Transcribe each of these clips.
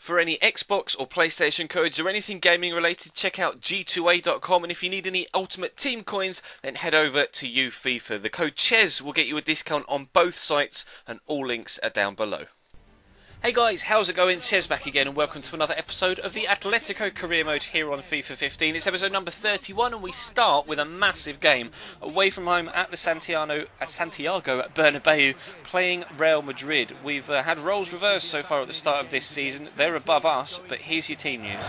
For any Xbox or PlayStation codes or anything gaming related, check out g2a.com, and if you need any Ultimate Team coins, then head over to FIFA. The code CHES will get you a discount on both sites, and all links are down below. Hey guys, how's it going? Chez back again, and welcome to another episode of the Atletico Career Mode here on FIFA 15. It's episode number 31, and we start with a massive game away from home at the Santiago Bernabeu, playing Real Madrid. We've had roles reversed so far at the start of this season. They're above us, but here's your team news.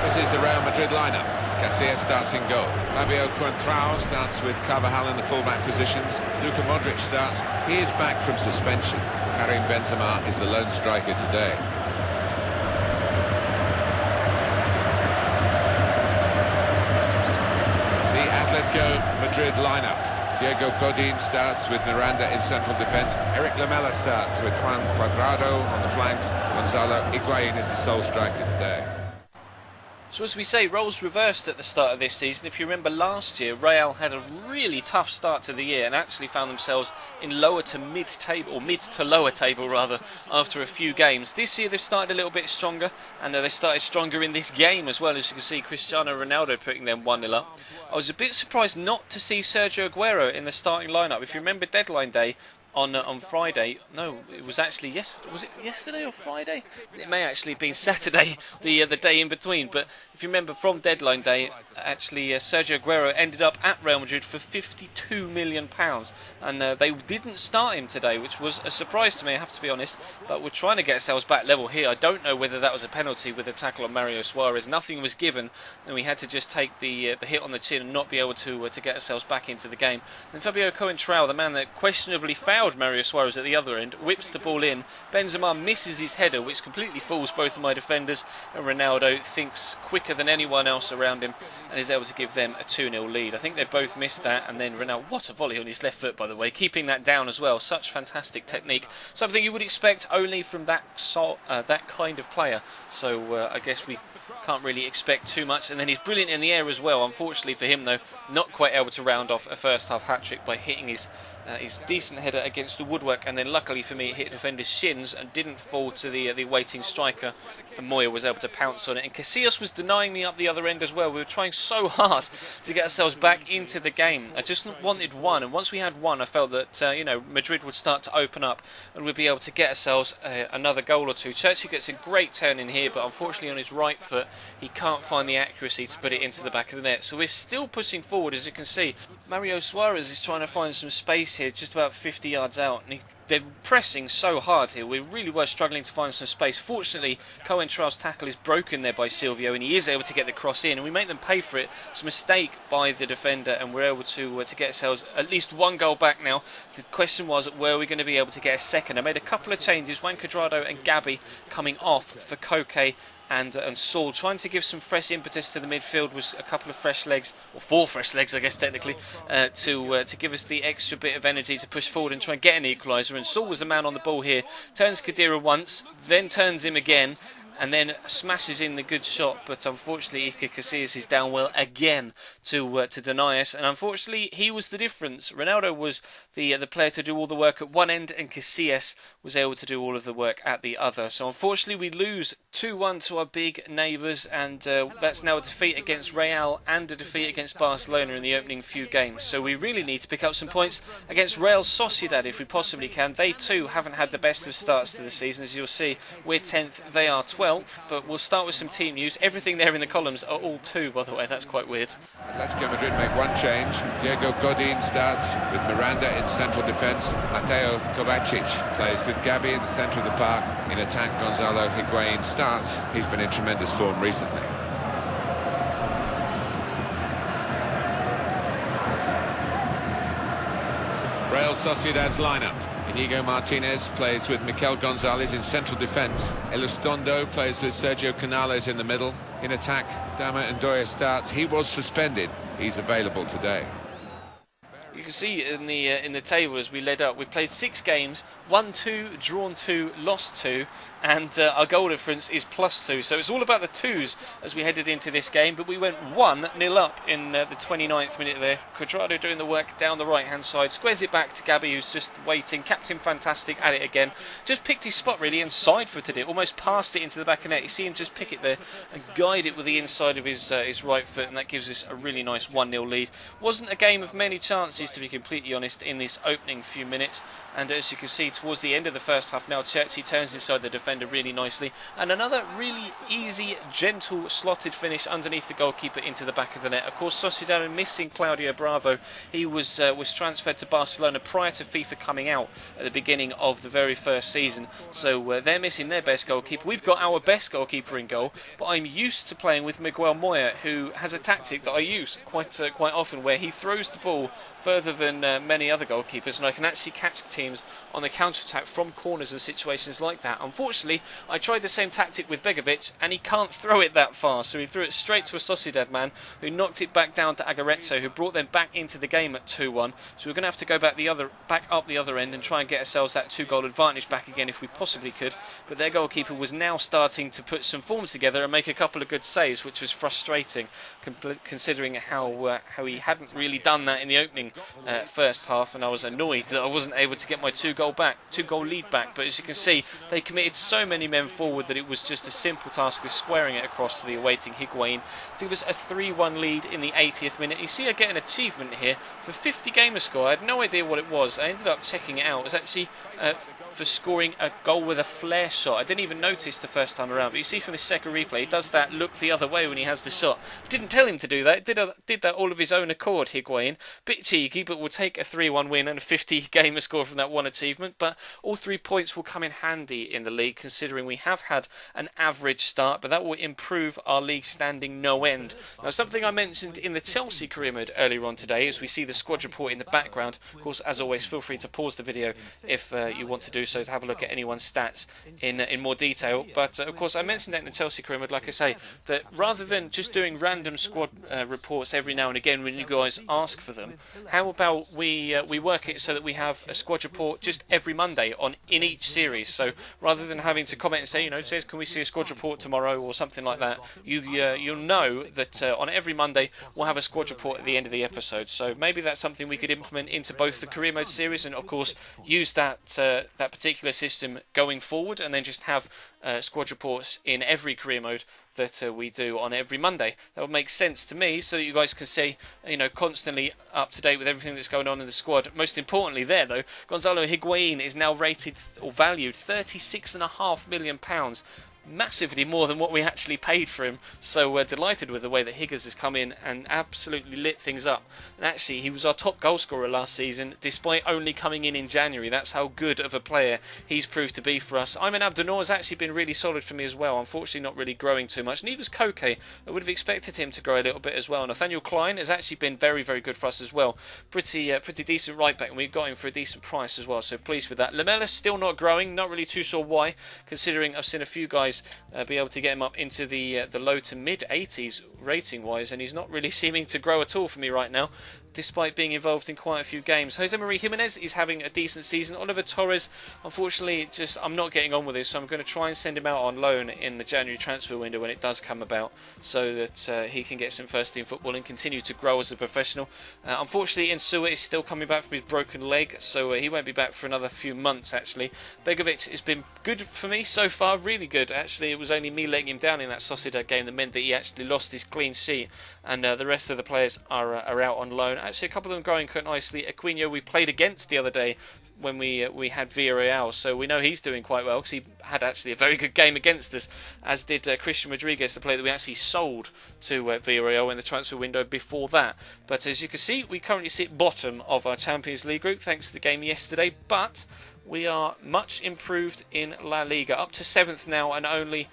This is the Real Madrid lineup. Casillas starts in goal. Fabio Thurs starts with Carvajal in the fullback positions. Luka Modric starts. He is back from suspension. Karim Benzema is the lone striker today. The Atletico Madrid lineup. Diego Godin starts with Miranda in central defence. Eric Lamela starts with Juan Cuadrado on the flanks. Gonzalo Higuain is the sole striker today. So as we say, roles reversed at the start of this season. If you remember last year, Real had a really tough start to the year and actually found themselves in lower to mid-table, or mid to lower table rather, after a few games. This year they've started a little bit stronger, and they started stronger in this game as well. As you can see, Cristiano Ronaldo putting them 1-0 up. I was a bit surprised not to see Sergio Aguero in the starting lineup. If you remember deadline day, on Friday, no, it was actually was it yesterday or Friday? It may actually have been Saturday, the day in between. But if you remember from deadline day, actually Sergio Aguero ended up at Real Madrid for £52 million, and they didn't start him today, which was a surprise to me, I have to be honest. But we're trying to get ourselves back level here. I don't know whether that was a penalty with the tackle on Mario Suarez. Nothing was given, and we had to just take the hit on the chin and not be able to get ourselves back into the game. And Fabio Coentrao, the man that questionably fouled Mario Suarez at the other end, whips the ball in. Benzema misses his header, which completely fools both of my defenders, and Ronaldo thinks quicker than anyone else around him and is able to give them a 2-0 lead. I think they both missed that, and then Ronaldo, what a volley on his left foot, by the way, keeping that down as well. Such fantastic technique, something you would expect only from that kind of player. So I guess we can't really expect too much. And then he's brilliant in the air as well. Unfortunately for him though, not quite able to round off a first half hat-trick by hitting his decent header against the woodwork, and then luckily for me it hit defender's shins and didn't fall to the waiting striker, and Moya was able to pounce on it. And Casillas was denying me up the other end as well. We were trying so hard to get ourselves back into the game. I just wanted one, and once we had one I felt that Madrid would start to open up and we'd be able to get ourselves another goal or two. Churchill gets a great turn in here, but unfortunately on his right foot he can't find the accuracy to put it into the back of the net. So we're still pushing forward. As you can see, Mario Suarez is trying to find some space here just about 50 yards out, and they're pressing so hard here. We really were struggling to find some space. Fortunately, Coentrao's tackle is broken there by Silvio, and he is able to get the cross in, and we make them pay for it. It's a mistake by the defender, and we're able to get ourselves at least one goal back now. The question was, were we going to be able to get a second? I made a couple of changes, Juan Cuadrado and Gabi coming off for Koke and Saul, trying to give some fresh impetus to the midfield. Was a couple of fresh legs, or 4 fresh legs I guess technically, to give us the extra bit of energy to push forward and try and get an equaliser. And Saul was the man on the ball here, turns Khedira once, then turns him again, and then smashes in the good shot, but unfortunately Iker Casillas is down well again to deny us, and unfortunately he was the difference. Ronaldo was the player to do all the work at one end, and Casillas was able to do all of the work at the other. So unfortunately we lose 2-1 to our big neighbours, and that's now a defeat against Real and a defeat against Barcelona in the opening few games. So we really need to pick up some points against Real Sociedad if we possibly can. They too haven't had the best of starts to the season. As you'll see, we're 10th, they are 12th. But we'll start with some team news. Everything there in the columns are all 2, by the way. That's quite weird. Atletico Madrid make one change. Diego Godin starts with Miranda in central defence. Mateo Kovacic plays with Gabi in the centre of the park. In attack, Gonzalo Higuain starts. He's been in tremendous form recently. Real Sociedad's lineup. Inigo Martinez plays with Mikel Gonzalez in central defence. Elustondo plays with Sergio Canales in the middle. In attack, Dama Ndoye starts. He was suspended. He's available today. You can see in the table as we led up, we played 6 games, won 2, drawn 2, lost 2, and our goal difference is +2. So it's all about the 2s as we headed into this game. But we went 1-0 up in the 29th minute there. Quadrado doing the work down the right hand side, squares it back to Gabby, who's just waiting. Captain Fantastic at it again. Just picked his spot really and side-footed it, almost passed it into the back of net. You see him just pick it there and guide it with the inside of his right foot, and that gives us a really nice 1-0 lead. Wasn't a game of many chances, to be completely honest, in this opening few minutes. And as you can see, towards the end of the first half now, Churchy turns inside the defender really nicely. And another really easy, gentle, slotted finish underneath the goalkeeper into the back of the net. Of course, Sociedad missing Claudio Bravo. He was transferred to Barcelona prior to FIFA coming out at the beginning of the very first season. So they're missing their best goalkeeper. We've got our best goalkeeper in goal, but I'm used to playing with Miguel Moya, who has a tactic that I use quite often, where he throws the ball further than many other goalkeepers, and I can actually catch teams on the counter-attack from corners and situations like that. Unfortunately, I tried the same tactic with Begovic, and he can't throw it that far, so he threw it straight to a Sociedad man, who knocked it back down to Agaretso, who brought them back into the game at 2-1. So we're going to have to go back up the other end and try and get ourselves that 2-goal advantage back again if we possibly could. But their goalkeeper was now starting to put some form together and make a couple of good saves, which was frustrating, considering how he hadn't really done that in the opening first half, and I was annoyed that I wasn't able to get my 2-goal lead back. But as you can see, they committed so many men forward that it was just a simple task of squaring it across to the awaiting Higuain to give us a 3-1 lead in the 80th minute. You see I get an achievement here for 50 gamer score. I had no idea what it was. I ended up checking it out. It was actually for scoring a goal with a flare shot. I didn't even notice the first time around, but you see from the second replay, he does that look the other way when he has the shot. I didn't tell him to do that. Did that all of his own accord, Higuain. Bit cheeky, but we'll take a 3-1 win and a 50 gamer score from that one achievement. But all 3 points will come in handy in the league, considering we have had an average start, but that will improve our league standing no end. Now, something I mentioned in the Chelsea career mode earlier on today, as we see the squad report in the background. Of course, as always, feel free to pause the video if you want to do so, to have a look at anyone's stats in more detail. But of course, I mentioned that in the Chelsea career mode, like I say, that rather than just doing random squad reports every now and again when you guys ask for them, how about we work it so that we have a squad report just every Monday in each series? So rather than having to comment and say, says, can we see a squad report tomorrow or something like that, you'll know that on every Monday we'll have a squad report at the end of the episode. So maybe that's something we could implement into both the career mode series and of course use that particular system going forward, and then just have squad reports in every career mode that we do on every Monday. That would make sense to me, so that you guys can stay, constantly up to date with everything that's going on in the squad. Most importantly there, though, Gonzalo Higuain is now rated or valued £36.5 million. Massively more than what we actually paid for him, so we're delighted with the way that Higgers has come in and absolutely lit things up. And actually, he was our top goal scorer last season, despite only coming in January. That's how good of a player he's proved to be for us. Ayman Abdennour has actually been really solid for me as well, unfortunately not really growing too much. Neither's Koke. I would have expected him to grow a little bit as well. Nathaniel Klein has actually been very, very good for us as well. Pretty decent right back, and we got him for a decent price as well, so pleased with that. Lamella's still not growing, not really too sure why, considering I've seen a few guys be able to get him up into the low to mid 80s rating wise, and he's not really seeming to grow at all for me right now, despite being involved in quite a few games. Jose Marie Jimenez is having a decent season. Oliver Torres, unfortunately, I'm not getting on with this, so I'm going to try and send him out on loan in the January transfer window when it does come about, so that he can get some first team football and continue to grow as a professional. Unfortunately, Insua is still coming back from his broken leg, so he won't be back for another few months actually. Begovic has been good for me so far, really good actually. It was only me letting him down in that Sociedad game that meant that he actually lost his clean sheet, and the rest of the players are out on loan. Actually, a couple of them growing quite nicely. Aquino we played against the other day when we had Villarreal, so we know he's doing quite well because he had actually a very good game against us, as did Christian Rodriguez, the player that we actually sold to Villarreal in the transfer window before that. But as you can see, we currently sit bottom of our Champions League group thanks to the game yesterday, but we are much improved in La Liga, up to 7th now and only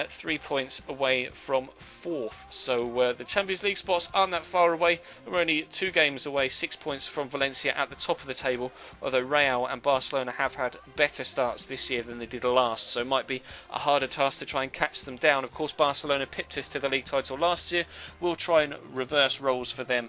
3 points away from 4th. So the Champions League spots aren't that far away. We're only 2 games away, 6 points from Valencia at the top of the table, although Real and Barcelona have had better starts this year than they did last, so it might be a harder task to try and catch them down. Of course, Barcelona pipped us to the league title last year. We'll try and reverse roles for them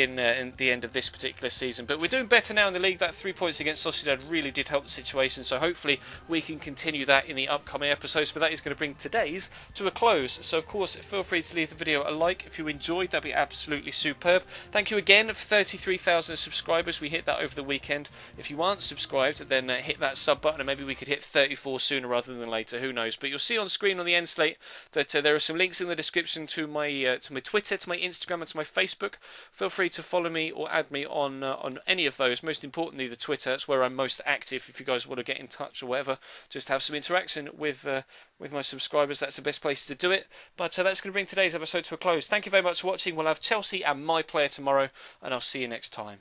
in the end of this particular season. But we're doing better now in the league. That 3 points against Sociedad really did help the situation, so hopefully we can continue that in the upcoming episodes. But that is going to bring today's to a close. So of course, feel free to leave the video a like if you enjoyed. That'd be absolutely superb. Thank you again for 33,000 subscribers. We hit that over the weekend. If you aren't subscribed, then hit that sub button, and maybe we could hit 34 sooner rather than later. Who knows? But you'll see on screen on the end slate that there are some links in the description to my Twitter, to my Instagram, and to my Facebook. Feel free to follow me or add me on any of those. Most importantly, the Twitter. That's where I'm most active. If you guys want to get in touch or whatever, just have some interaction with my subscribers. That's the best place to do it. But that's going to bring today's episode to a close. Thank you very much for watching. We'll have Chelsea and my player tomorrow, and I'll see you next time.